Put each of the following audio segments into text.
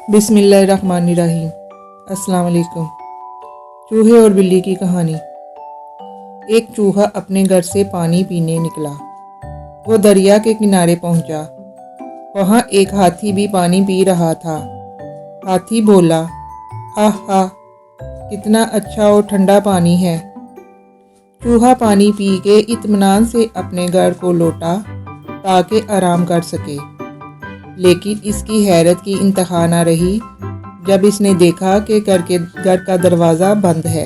बिस्मिल्लाहिर्रहमानिर्रहीम। अस्सलाम वालेकुम। चूहे और बिल्ली की कहानी। एक चूहा अपने घर से पानी पीने निकला। वो दरिया के किनारे पहुंचा। वहां एक हाथी भी पानी पी रहा था। हाथी बोला, आहा, कितना अच्छा और ठंडा पानी है। चूहा पानी पी के इत्मीनान से अपने घर को लौटा ताकि आराम कर सके। लेकिन इसकी हैरत की इंतहा न रही जब इसने देखा कि घर का दरवाज़ा बंद है।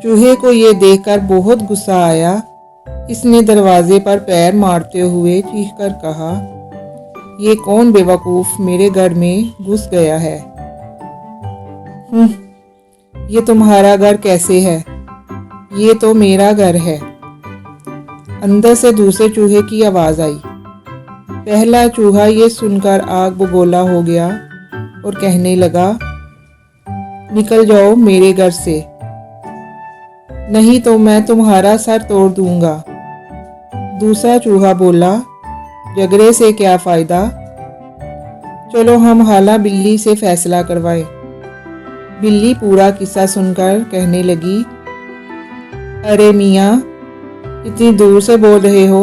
चूहे को ये देखकर बहुत गुस्सा आया। इसने दरवाजे पर पैर मारते हुए चीखकर कहा, ये कौन बेवकूफ़ मेरे घर में घुस गया है। ये तुम्हारा घर कैसे है? ये तो मेरा घर है। अंदर से दूसरे चूहे की आवाज़ आई। पहला चूहा ये सुनकर आग बबूला हो गया और कहने लगा, निकल जाओ मेरे घर से, नहीं तो मैं तुम्हारा सर तोड़ दूंगा। दूसरा चूहा बोला, झगड़े से क्या फ़ायदा, चलो हम हाला बिल्ली से फैसला करवाएं। बिल्ली पूरा किस्सा सुनकर कहने लगी, अरे मियाँ, इतनी दूर से बोल रहे हो,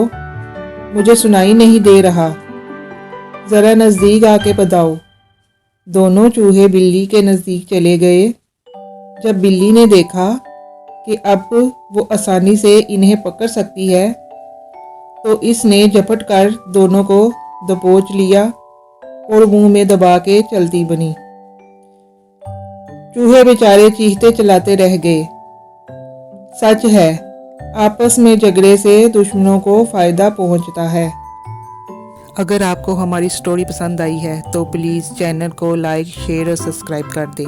मुझे सुनाई नहीं दे रहा, ज़रा नज़दीक आके बताओ। दोनों चूहे बिल्ली के नज़दीक चले गए। जब बिल्ली ने देखा कि अब वो आसानी से इन्हें पकड़ सकती है तो इसने झपट कर दोनों को दबोच लिया और मुंह में दबा के चलती बनी। चूहे बेचारे चीखते चलाते रह गए। सच है, आपस में झगड़े से दुश्मनों को फ़ायदा पहुंचता है। अगर आपको हमारी स्टोरी पसंद आई है तो प्लीज़ चैनल को लाइक, शेयर और सब्सक्राइब कर दें।